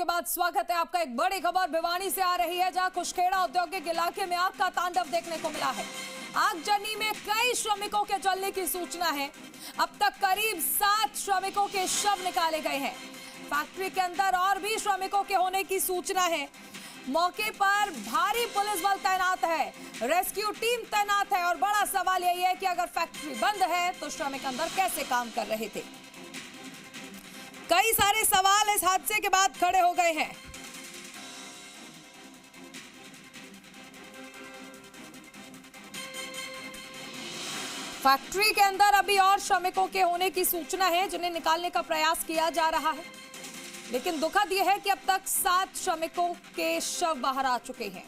के बाद स्वागत है आपका। एक बड़ी खबर भिवानी से आ रही है, जहां कुशखेड़ा औद्योगिक इलाके में आग का तांडव देखने को मिला है। आगजनी में कई श्रमिकों के जलने की सूचना है। अब तक करीब 7 श्रमिकों के शव निकाले गए हैं। फैक्ट्री के अंदर और भी श्रमिकों के होने की सूचना है। मौके पर भारी पुलिस बल तैनात है, रेस्क्यू टीम तैनात है और बड़ा सवाल यही है कि अगर फैक्ट्री बंद है तो श्रमिक अंदर कैसे काम कर रहे थे। कई सारे सवाल इस हादसे के बाद खड़े हो गए हैं। फैक्ट्री के अंदर अभी और श्रमिकों के होने की सूचना है, जिन्हें निकालने का प्रयास किया जा रहा है, लेकिन दुखद यह है कि अब तक 7 श्रमिकों के शव बाहर आ चुके हैं।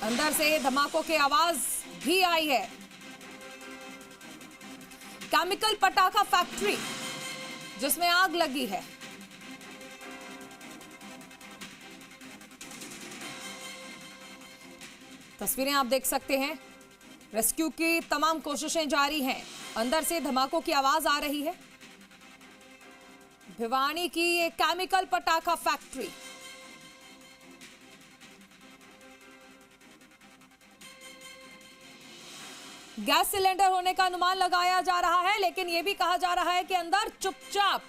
अंदर से धमाकों की आवाज भी आई है। केमिकल पटाखा फैक्ट्री जिसमें आग लगी है। तस्वीरें आप देख सकते हैं। रेस्क्यू की तमाम कोशिशें जारी हैं। अंदर से धमाकों की आवाज आ रही है। भिवानी की ये केमिकल पटाखा फैक्ट्री। गैस सिलेंडर होने का अनुमान लगाया जा रहा है, लेकिन यह भी कहा जा रहा है कि अंदर चुपचाप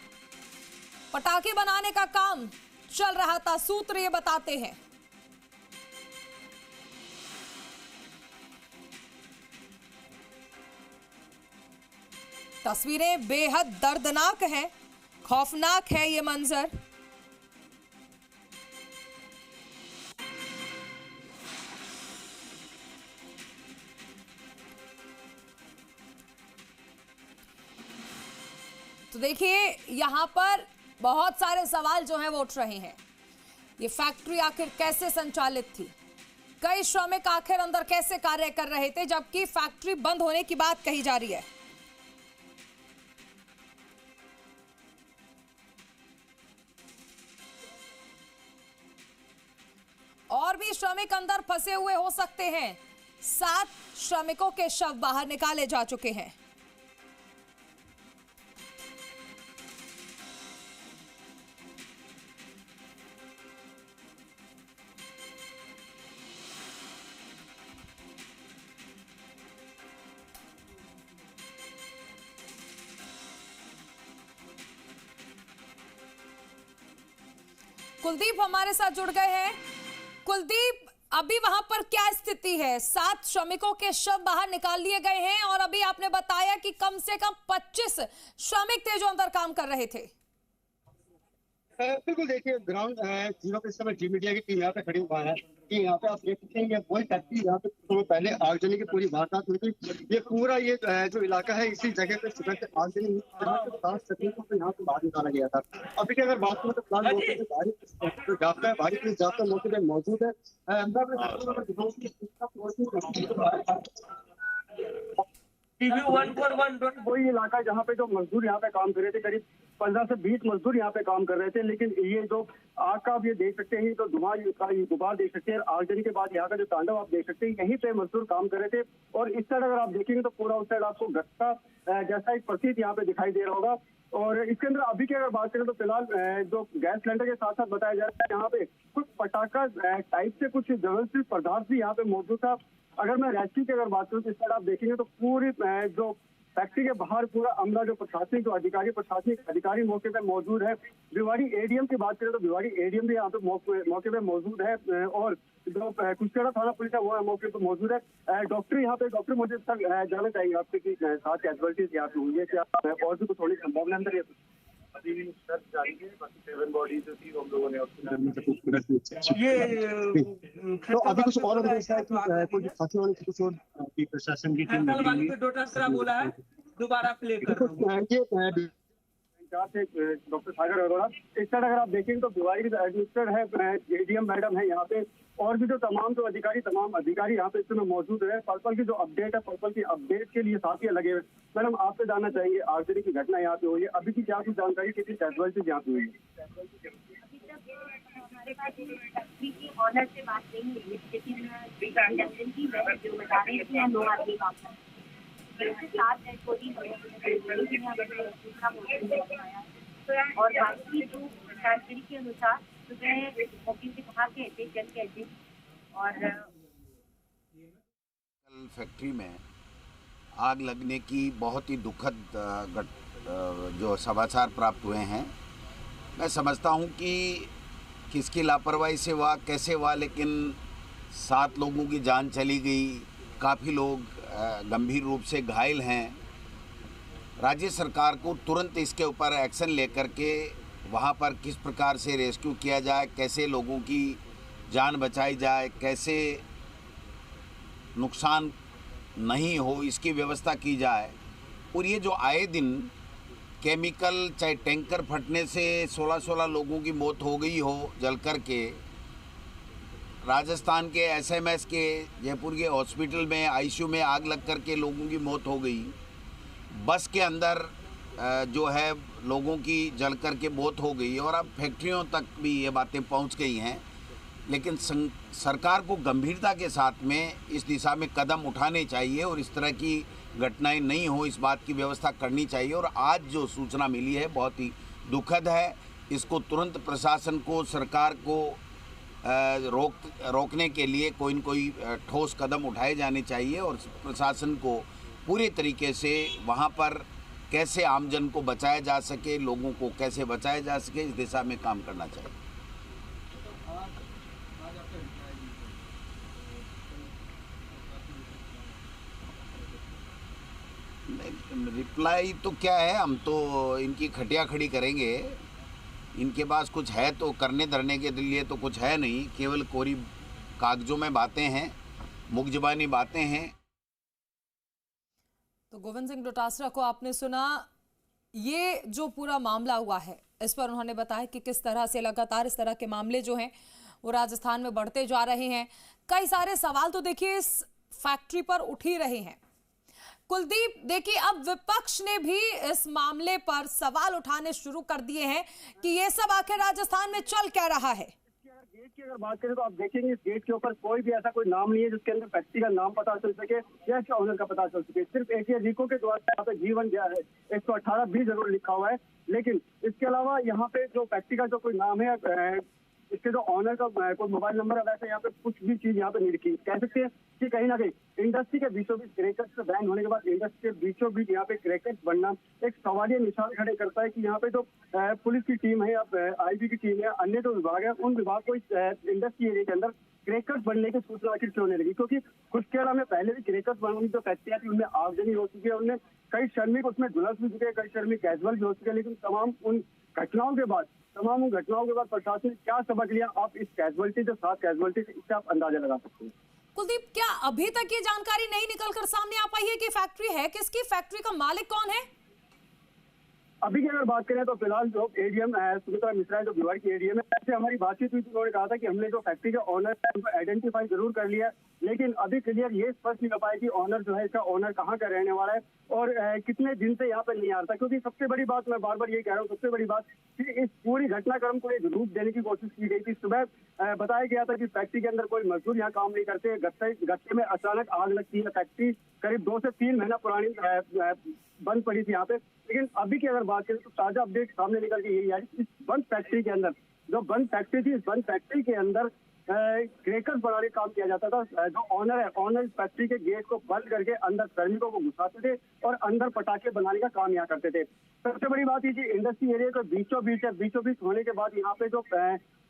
पटाखे बनाने का काम चल रहा था। सूत्र ये बताते हैं। तस्वीरें बेहद दर्दनाक हैं, खौफनाक है ये मंजर। तो देखिए, यहां पर बहुत सारे सवाल जो हैं वो उठ रहे हैं। ये फैक्ट्री आखिर कैसे संचालित थी? कई श्रमिक आखिर अंदर कैसे कार्य कर रहे थे, जबकि फैक्ट्री बंद होने की बात कही जा रही है। और भी श्रमिक अंदर फंसे हुए हो सकते हैं। 7 श्रमिकों के शव बाहर निकाले जा चुके हैं। कुलदीप हमारे साथ जुड़ गए हैं। कुलदीप, अभी वहां पर क्या स्थिति है? 7 श्रमिकों के शव बाहर निकाल लिए गए हैं और अभी आपने बताया कि कम से कम 25 श्रमिक थे जो अंदर काम कर रहे थे। बिल्कुल, देखिए ग्राउंड जीरो पे इस समय जी मीडिया की टीम यहाँ पे खड़ी हुआ है कि यहाँ पे आप देख सकते हैं, ये वही फैक्ट्री यहाँ पे तो पहले आगजनी की पूरी वारदात हुई थी। ये पूरा ये जो इलाका है, इसी जगह पे सुबह से आगजनी हुई, 7 श्रमिकों को यहाँ से बाहर निकाला गया था। अभी की अगर बात करें तो फिलहाल मौके पे भारी जाप्ता है, भारी पुलिस जाप्ता मौके पे मौजूद है। वही इलाका जहाँ पे जो मजदूर यहाँ पे काम कर रहे थे, करीब 15 से 20 मजदूर यहाँ पे काम कर रहे थे। लेकिन ये जो आग का आप ये देख सकते हैं, तो धुआं का गुबार देख सकते हैं। आगजनी के बाद यहाँ का जो तांडव आप देख सकते हैं, यहीं पे मजदूर काम कर रहे थे। और इस साइड अगर आप देखेंगे तो पूरा उस साइड आपको गत्ता जैसा एक प्रतीत यहाँ पे दिखाई दे रहा होगा। और इसके अंदर अभी की अगर बात करें तो फिलहाल जो गैस सिलेंडर के साथ साथ बताया जा रहा है, यहाँ पे कुछ पटाखा टाइप से कुछ ज्वलनशील पदार्थ भी यहाँ पे मौजूद था। अगर मैं रेस्क्यू की अगर बात करूँ तो इस साइड आप देखेंगे तो पूरी जो फैक्ट्री के बाहर पूरा अमला, जो प्रशासनिक प्रशासनिक अधिकारी मौके पे मौजूद है। भिवाड़ी एडीएम की बात करें तो भिवाड़ी एडीएम भी यहाँ पे मौके पे मौजूद है। और जो कुशखेड़ा थाना पुलिस है वो मौके पे मौजूद है। डॉक्टर यहाँ पे डॉक्टर मुझे जानना चाहिए आपसे कि 7 कैजुअलिटीज यहाँ पे हुई है, क्या और भी कुछ थोड़ी संभावना अंदर? अभी सर्च जारी है, बाकी 7 बॉडी जो थी हम लोगों ने ये तो अभी कुछ और कुछ खासी होने की कुछ और प्रशासन की टीम बोला है दोबारा प्ले कर डॉक्टर सागर अरोड़ा। इस तरह अगर आप देखेंगे तो भिवाड़ी की एडमिनिस्ट्रेटर है, एडीएम मैडम है यहाँ पे, और भी जो तमाम अधिकारी यहाँ पे इस समय मौजूद है। पर्पल की जो अपडेट है, पर्पल की अपडेट के लिए साथ ही लगे हुए। मैडम, आपसे जानना चाहेंगे आगजनी की घटना यहाँ पे हुई है, अभी की क्या कुछ जानकारी, कितनी कैजुअलिटीज यहाँ पे हुई है? हमारे पास फैक्ट्री की ऑनर से बात नहीं हुई, लेकिन जो बता रहे थे हम 9 आदमी काम कर रहे हैं, 7 डेड बॉडी और बाकी जो जानकारी के अनुसार सुबह मौके से कहा गए थे जल गए थे। और कल फैक्ट्री में आग लगने की बहुत ही दुखद जो समाचार प्राप्त हुए हैं। मैं समझता हूं कि किसकी लापरवाही से हुआ, कैसे हुआ, लेकिन 7 लोगों की जान चली गई, काफ़ी लोग गंभीर रूप से घायल हैं। राज्य सरकार को तुरंत इसके ऊपर एक्शन लेकर के वहाँ पर किस प्रकार से रेस्क्यू किया जाए, कैसे लोगों की जान बचाई जाए, कैसे नुकसान नहीं हो, इसकी व्यवस्था की जाए। और ये जो आए दिन केमिकल, चाहे टैंकर फटने से 16 लोगों की मौत हो गई हो जल कर के, राजस्थान के SMS के जयपुर के हॉस्पिटल में ICU में आग लग कर के लोगों की मौत हो गई, बस के अंदर जो है लोगों की जल कर के मौत हो गई, और अब फैक्ट्रियों तक भी ये बातें पहुंच गई हैं। लेकिन सरकार को गंभीरता के साथ में इस दिशा में कदम उठाने चाहिए और इस तरह की घटनाएं नहीं हो, इस बात की व्यवस्था करनी चाहिए। और आज जो सूचना मिली है बहुत ही दुखद है। इसको तुरंत प्रशासन को, सरकार को रोकने के लिए कोई न कोई ठोस कदम उठाए जाने चाहिए और प्रशासन को पूरे तरीके से वहाँ पर कैसे आमजन को बचाया जा सके, लोगों को कैसे बचाया जा सके, इस दिशा में काम करना चाहिए। रिप्लाई तो क्या है, हम तो इनकी खटिया खड़ी करेंगे। इनके पास कुछ है तो करने धरने के लिए तो कुछ है नहीं, केवल कोरी कागजों में बातें हैं, मुखजबानी बातें हैं। तो गोविंद सिंह डोटासरा को आपने सुना। ये जो पूरा मामला हुआ है इस पर उन्होंने बताया कि किस तरह से लगातार इस तरह के मामले जो हैं वो राजस्थान में बढ़ते जा रहे हैं। कई सारे सवाल तो देखिए इस फैक्ट्री पर उठ ही रहे हैं। कुलदीप, देखिए अब विपक्ष ने भी इस मामले पर सवाल उठाने शुरू कर दिए हैं कि ये सब आखिर राजस्थान में चल क्या रहा है। गेट की अगर बात करें तो आप देखेंगे इस गेट के ऊपर कोई भी ऐसा कोई नाम नहीं है जिसके अंदर फैक्ट्री का नाम पता चल सके या इसके ओनर का पता चल सके। सिर्फ एक ही रिको के द्वारा यहाँ पे जीवन गया है, 118 भी जरूर लिखा हुआ है, लेकिन इसके अलावा यहाँ पे जो फैक्ट्री का जो कोई नाम है, इसके जो ऑनर का कोई मोबाइल नंबर है, वैसे यहाँ पे कुछ भी चीज यहाँ पे नहीं लिखी। कह सकते हैं कि कहीं ना कहीं इंडस्ट्री के बीचों बीच क्रैकर्स से बैन होने के बाद इंडस्ट्री के बीचों बीच यहाँ पे क्रैकर्स बनना एक सवालिया निशान खड़े करता है कि यहाँ पे जो पुलिस की टीम है या IB की टीम है, अन्य जो विभाग है, उन विभाग को इस इंडस्ट्री एरिया के अंदर क्रैकर्स बनने की सूचना आखिर क्यों नहीं लगी। क्योंकि कुशकेड़ा में पहले भी क्रैकर्स बनने की जो फैक्ट्रियां थी उनमें आगजनी हो चुकी है, उनमें कई श्रमिक उसमें झुलस भी चुके हैं, कई श्रमिक कैजुअल भी हो चुके हैं। लेकिन तमाम उन घटनाओं के बाद प्रशासन ने क्या सबक लिया, आप इस कैजुअलिटी, जो 7 कैजुअलिटी, इससे आप अंदाजा लगा सकते हैं। कुलदीप, क्या अभी तक ये जानकारी नहीं निकलकर सामने आ पाई है कि फैक्ट्री है किसकी, फैक्ट्री का मालिक कौन है? अभी की अगर बात करें तो फिलहाल जो ADM सुमित्रा मिश्रा है, जो भिवाड़ी की ADM है, ऐसे हमारी बातचीत हुई थी, उन्होंने कहा था कि हमने जो फैक्ट्री का ऑनर है उनको आइडेंटिफाई जरूर कर लिया, लेकिन अभी क्लियर ये स्पष्ट नहीं हो पाया कि ऑनर जो है, इसका ऑनर कहाँ का रहने वाला है और कितने दिन से यहाँ पर नहीं आ रहा। क्योंकि सबसे बड़ी बात, मैं बार बार यही कह रहा हूँ, सबसे बड़ी बात कि इस पूरी घटनाक्रम को एक रूप देने की कोशिश की गई थी। सुबह बताया गया था कि फैक्ट्री के अंदर कोई मजदूर यहाँ काम नहीं करते, गत्ते में अचानक आग लगती है। फैक्ट्री करीब 2 से 3 महीना पुरानी बंद पड़ी थी यहाँ पे। लेकिन अभी की अगर बात करें तो ताजा अपडेट सामने निकल के यही है, इस बंद फैक्ट्री के अंदर, जो बंद फैक्ट्री थी, इस बंद फैक्ट्री के अंदर क्रैकर्स बनाने का काम किया जाता था। जो ऑनर है, ऑनर फैक्ट्री के गेट को बंद करके अंदर श्रमिकों को घुसाते थे और अंदर पटाखे बनाने का काम यहाँ करते थे। सबसे बड़ी बात ये, इंडस्ट्री एरिया के बीचों बीच होने के बाद यहाँ पे जो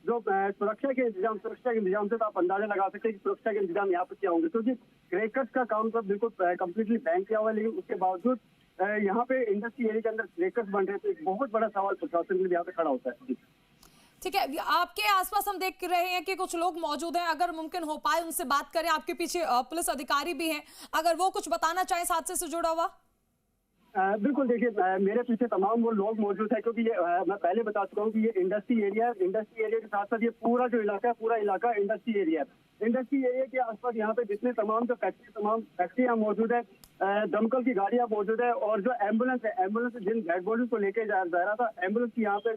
सुरक्षा के इंतजाम से तो आप अंदाजा लगा सकते हैं कि सुरक्षा के इंतजाम यहाँ पे क्या होंगे, क्योंकि क्रैकर्स का काम तो बिल्कुल कम्प्लीटली बैन किया हुआ है। लेकिन उसके बावजूद यहाँ पे इंडस्ट्री एरिया के अंदर क्रैकर्स बन रहे थे, एक बहुत बड़ा सवाल प्रशासन के लिए यहाँ पे खड़ा होता है। ठीक है, आपके आसपास हम देख रहे हैं कि कुछ लोग मौजूद हैं, अगर मुमकिन हो पाए उनसे बात करें। आपके पीछे पुलिस अधिकारी भी हैं, अगर वो कुछ बताना चाहें हादसे से जुड़ा हुआ। बिल्कुल, देखिए मेरे पीछे तमाम वो लोग मौजूद है, क्योंकि ये मैं पहले बता चुका हूँ कि ये इंडस्ट्री एरिया के साथ साथ ये पूरा जो इलाका है, पूरा इलाका इंडस्ट्री एरिया है। इंडस्ट्री एरिया के आसपास यहाँ पे जितने तमाम फैक्ट्रियाँ मौजूद है, दमकल की गाड़ियाँ मौजूद है और जो एम्बुलेंस है, जिन डेड बॉडीज को लेके जा रहा था, एम्बुलेंस की यहाँ पे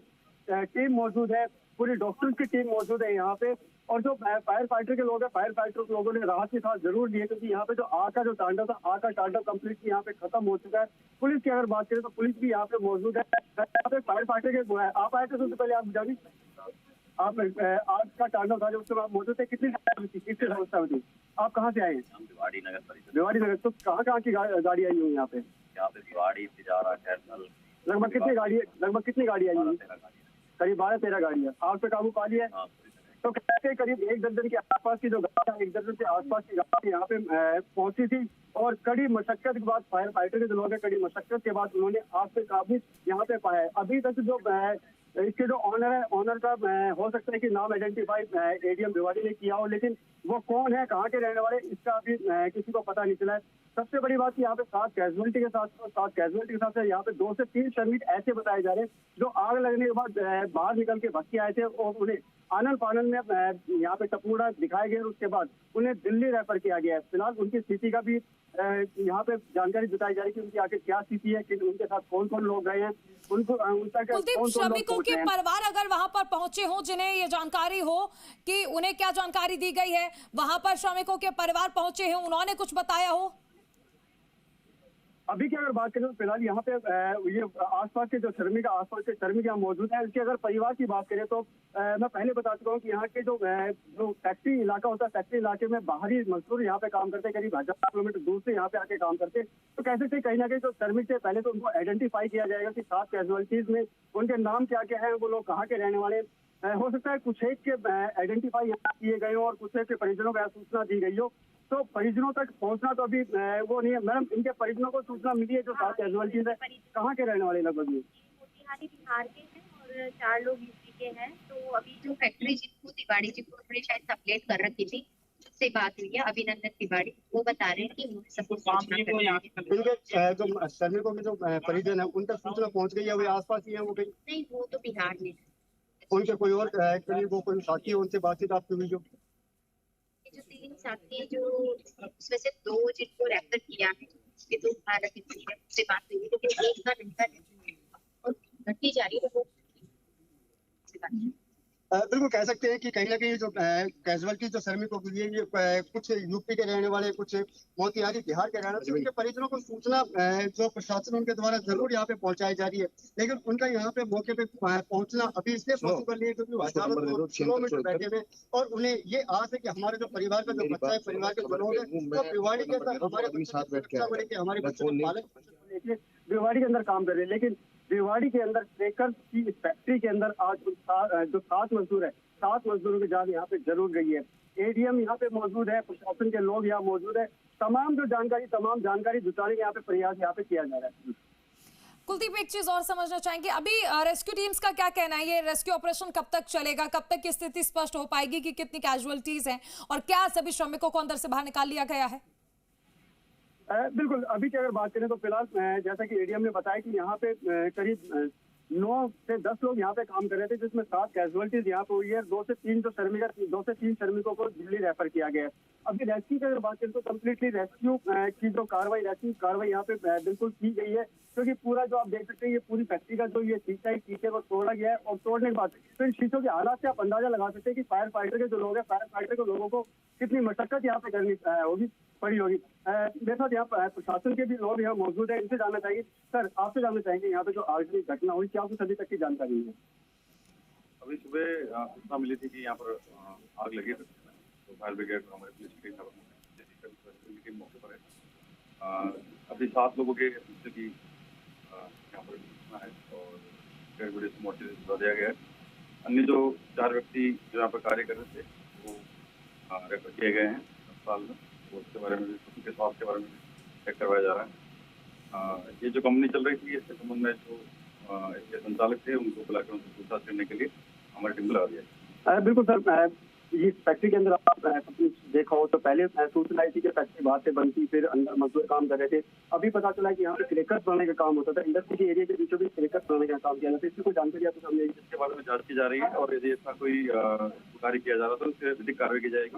टीम मौजूद है, पूरी डॉक्टर्स की टीम मौजूद है यहाँ पे। और जो फायर फाइटर के लोग हैं, फायर फाइटर के लोगों ने राहत की सांस जरूर ली है, क्योंकि यहाँ पे जो आग का जो तांडव था, आग का तांडव कंप्लीटली यहाँ पे खत्म हो चुका है। पुलिस की अगर बात करें तो पुलिस भी यहाँ पे मौजूद है। यहाँ पे फायर फाइटर के आप आए थे, सबसे पहले आप जानी आप आग का तांडव था जो उसमें आप मौजूद थे, कितनी समस्या हुई थी? आप कहाँ से आए हैं? भिवाड़ी नगर परिषद। भिवाड़ी नगर। तो कहाँ की गाड़ी आई हुई यहाँ पे? यहाँ पे भिवाड़ी, तिजारा, कैथल। लगभग कितनी गाड़ी आई हुई? करीब 12-13 गाड़ियाँ। आग पे काबू पा लिया है। तो कहते हैं करीब 1 दर्जन के आसपास की जो गाड़ी, 1 दर्जन के आसपास की गाड़ी यहाँ पे पहुंची थी, और कड़ी मशक्कत के बाद फायर फाइटर के जो लोग हैं, कड़ी मशक्कत के बाद उन्होंने आग पे काबू यहाँ पे पाया है। अभी तक जो इसके जो ऑनर है, ऑनर का हो सकता है कि नाम आइडेंटिफाई एडीएम भिवाड़ी ने किया हो, लेकिन वो कौन है, कहाँ के रहने वाले, इसका अभी किसी को पता नहीं चला है। सबसे बड़ी बात यहाँ पे 7 कैजुअलिटी के साथ यहाँ पे 2 से 3 श्रमिक ऐसे बताए जा रहे हैं जो आग लगने के बाद बाहर निकल के भाग के आए थे, और उन्हें आनंद फानंद में यहाँ पे टपूड़ा दिखाए गए। उसके बाद उन्हें दिल्ली रेफर किया गया है। फिलहाल उनकी स्थिति का भी यहाँ पे जानकारी जुटाई जा रही है कि उनकी आखिर क्या स्थिति है, कि उनके साथ कौन कौन लोग गए हैं, कुलदीप, श्रमिकों के परिवार अगर वहां पर पहुंचे हो, जिन्हें ये जानकारी हो कि उन्हें क्या जानकारी दी गई है, वहां पर श्रमिकों के परिवार पहुंचे हो, उन्होंने कुछ बताया हो? अभी की अगर बात करें तो फिलहाल यहाँ पे ये आसपास के जो श्रमिक यहाँ मौजूद है, इसके अगर परिवार की बात करें तो मैं पहले बता चुका हूँ कि यहाँ के जो फैक्ट्री इलाका होता है, फैक्ट्री इलाके में बाहरी मजदूर यहाँ पे काम करते हैं, करीब 1000 किलोमीटर दूर से यहाँ पे आके काम करते हैं। तो कैसे थे कहीं ना कहीं जो श्रमिक थे, पहले तो उनको आइडेंटिफाई किया जाएगा कि 7 कैजुअलिटीज में उनके नाम क्या क्या है, वो लोग कहाँ के रहने वाले हैं। हो सकता है कुछ एक के आइडेंटिफाई यहाँ किए गए हो और कुछ एक के परिजनों को सूचना दी गई हो। तो परिजनों तक पहुंचना तो अभी वो नहीं है। मैडम, इनके परिजनों को सूचना मिली है जो 7 कैजुअलिटीज है, कहाँ के रहने वाले लगभग? ये मोतिहारी बिहार के हैं और 4 लोग यूपी के हैं। तो अभी जो फैक्ट्री जिनको तिवाड़ी जी को उन्होंने शायद कंप्लेंट कर रखी थी, उससे बात हुई है अभिनंदन तिवाड़ी, वो बता रहे हैं कि उन्होंने सबको सूचना कर दी है। इनके जो श्रमिकों के जो परिजन है, उन तक सूचना पहुंच गई है? वो आसपास ही है वो कहीं? नहीं, वो तो बिहार में है। उनके कोई और वो कोई साथी है, उनसे बातचीत आपकी हुई? जो 3 साथी जो उसमें से 2 जिनको रेफर किया है, उसके 2 भारत से बात हुई है, लेकिन एक का नहीं है और घटती जा रही है। वो बिल्कुल कह सकते हैं कि कहीं ना कहीं जो कैजुअलिटी जो श्रमिकों के लिए ये कुछ यूपी के रहने वाले, कुछ मोतिहारी बिहार के रहने वाले, उनके परिजनों को सूचना जो प्रशासन उनके द्वारा जरूर यहाँ पे पहुंचाई जा रही है, लेकिन उनका यहाँ पे मौके पे पहुंचना अभी इसलिए पॉसिबल नहीं है क्योंकि हजारों किलोमीटर बैठे हुए, और उन्हें ये आस है कि हमारे जो परिवार का जो बच्चा है, परिवार के जो लोग हैं, तो भिवाड़ी के अंदर हमारे बच्चों को पालन भिवाड़ी के अंदर काम कर रहे हैं। लेकिन भिवाड़ी के अंदर क्रेकर की फैक्ट्री के अंदर आज जो 7 मजदूर है, 7 मजदूरों की जान यहाँ पे जरूर गई है। एडीएम यहाँ पे मौजूद है, प्रशासन के लोग यहाँ मौजूद है, तमाम जानकारी जुटाने का यहाँ पे प्रयास यहाँ पे किया जा रहा है। कुलदीप, एक चीज और समझना चाहेंगे, अभी रेस्क्यू टीम्स का क्या कहना है? ये रेस्क्यू ऑपरेशन कब तक चलेगा? कब तक की स्थिति स्पष्ट हो पाएगी कि कितनी कैजुअलिटीज हैं, और क्या सभी श्रमिकों को अंदर से बाहर निकाल लिया गया है? बिल्कुल, अभी की अगर बात करें तो फिलहाल जैसा कि एडीएम ने बताया कि यहाँ पे करीब 9 से 10 लोग यहाँ पे काम कर रहे थे, जिसमें 7 कैजुअलिटीज यहाँ पे हुई है। 2 से 3 श्रमिकों को दिल्ली रेफर किया गया है। अभी रेस्क्यू की अगर बात करें तो कम्प्लीटली रेस्क्यू की जो कार्रवाई यहाँ पे बिल्कुल की गई है, क्योंकि पूरा जो आप देख सकते हैं, ये पूरी फैक्ट्री का जो ये शीशे को तोड़ा गया है, और तोड़ने के बाद तो इन शीशों के हालात से आप अंदाजा लगा सकते हैं कि फायर फाइटर के जो लोग हैं, फायर फाइटर के लोगों को कितनी मशक्कत यहाँ पे करनी पड़ी होगी। मेरे साथ यहाँ प्रशासन के भी लोग यहाँ मौजूद है, इनसे जानना चाहेंगे। सर, आपसे जानना चाहेंगे यहाँ पे जो आग की घटना हुई, क्या आपको अभी तक की जानकारी है? अभी सुबह सूचना मिली थी कि यहाँ पर आग लगी है, तो फायर ब्रिगेड हमारे पुलिस की मौके पर है। अभी 7 लोगों के की यहाँ पर सूचना है और डेड बॉडी से मोर्चरी भिजवा दिया गया है। अन्य जो 4 व्यक्ति जो यहाँ पर कार्य कर रहे थे वो रेफर किए गए हैं अस्पताल में, उसके बारे में उनके स्वास्थ्य के बारे में चेक करवाया जा रहा है। ये जो कंपनी चल रही थी, इसके संबंध में जो इसके संचालक थे उनको बुलाकर उनसे पूछताछ करने के लिए हमारी टीम बुला दिया। बिल्कुल सर, ये फैक्ट्री के अंदर आप देखा हो तो पहले सूचना आई थी कि फैक्ट्री बाहर से बनती, फिर अंदर मजदूर काम कर रहे थे। अभी पता चला कि यहाँ पे क्रेकर्स बनाने का काम होता था, इंडस्ट्री के एरिया के बीचों बीच क्रेकर्स बनाने का काम किया जाता है। इसकी कोई जानकारी आपको सामने? इसके बारे में जांच की जा रही है, और यदि ऐसा कोई कार्य किया जा रहा तो उससे विधिक कार्रवाई की जाएगी,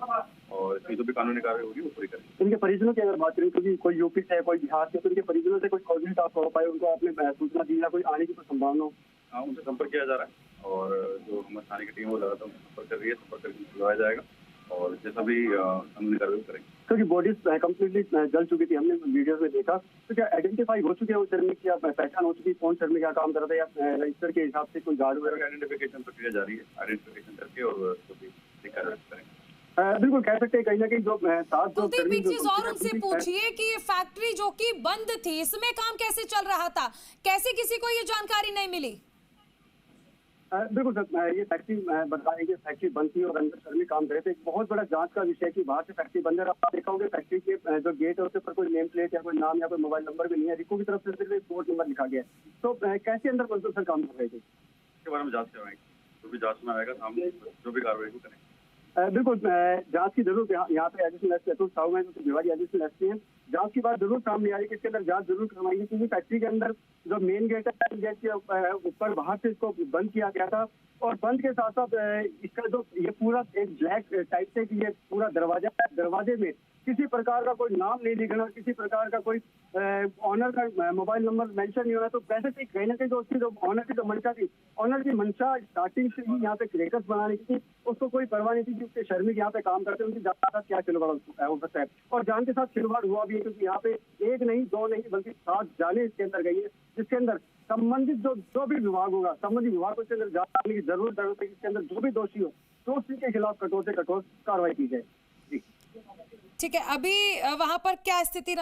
और इसकी जो भी कानूनी कार्रवाई होगी वो पूरी करेंगे। इनके परिजनों की अगर बात करें, क्योंकि कोई यूपी से है, कोई बिहार से, तो इनके परिजनों से कोई कॉन्टेक्ट आप हो पाए, उनको आपने सूचना दी या कोई आने की कोई संभावना हो? उनसे संपर्क किया जा रहा है। और जो हमारे थाने की टीम वो लगातार संपर्क कर रही है, संपर्क करके बुलाया जाएगा और जैसा भी कानूनी कार्रवाई करेंगे। क्योंकि बॉडीज कम्प्लीटली जल चुकी थी, हमने वीडियोस में देखा। तो क्या आइडेंटिफाई हो चुके हैं वो श्रमिक की, पहचान हो चुकी कौन श्रमिक क्या काम कर रहा था, या रजिस्टर के हिसाब से कोई गार्ड वगैरह? आइडेंटिफिकेशन प्रक्रिया जारी है, आइडेंटिफिकेशन करके और जो भी कार्रवाई करेंगे। बिल्कुल कह सकते हैं कहीं ना कहीं जो सात जो कुलदीप, एक चीज और उनसे पूछिए कि ये फैक्ट्री जो कि बंद थी, इसमें काम कैसे चल रहा था, कैसे किसी को ये जानकारी नहीं मिली? बिल्कुल सर, ये फैक्ट्री बताई कि फैक्ट्री बंद थी और अंदर श्रमिक काम कर रहे थे। एक बहुत बड़ा जांच का विषय कि बाहर से फैक्ट्री बंद है। आप देखा होगा फैक्ट्री के जो गेट है उसके ऊपर कोई नेम प्लेट या कोई नाम या कोई मोबाइल नंबर भी नहीं है। रिको की तरफ से सिर्फ एक कोड नंबर लिखा गया है। तो कैसे अंदर मजदूर सर काम कर रहे थे, इसके बारे में जांच करवाएंगे। जो भी जांच में आएगा सामने जो भी कार्रवाई को करेंगे। बिल्कुल जांच की जरूरत है। यहाँ पे एडिशनल एसपी अतुल साहू हैं, जो भिवाड़ी एडिशनल एसपी हैं। जांच की बात जरूर सामने आ रही है कि इसके अंदर जांच जरूर करवाएंगे, क्योंकि फैक्ट्री के अंदर जो मेन गेट है, गेट के ऊपर बाहर से इसको बंद किया गया था और बंद के साथ साथ इसका जो ये पूरा एक ब्लैक टाइप से कि ये पूरा दरवाजे में किसी प्रकार का कोई नाम नहीं लिखना, किसी प्रकार का कोई ऑनर का मोबाइल नंबर मेंशन नहीं होना। तो वैसे से कहीं ना कहीं जो उसकी जो ऑनर की जो मंशा थी, ऑनर की मंशा स्टार्टिंग से ही यहाँ पे क्रेकर्स बनाने की थी। उसको कोई परवाह नहीं थी कि उसके श्रमिक यहाँ पे काम करते हैं, उनकी जान के साथ क्या खिलवाड़ हो सकता है। और जान के साथ खिलवाड़ हुआ भी है, क्योंकि यहाँ पे एक नहीं दो नहीं बल्कि 7 जाने इसके अंदर गई है, जिसके अंदर संबंधित जो भी विभाग होगा, संबंधित विभाग को इसके अंदर जांच करने की जरूरत है कि इसके अंदर जो भी दोषी हो तो उसी के खिलाफ कठोर से कठोर कार्रवाई की जाए। ठीक है, अभी वहां पर क्या स्थिति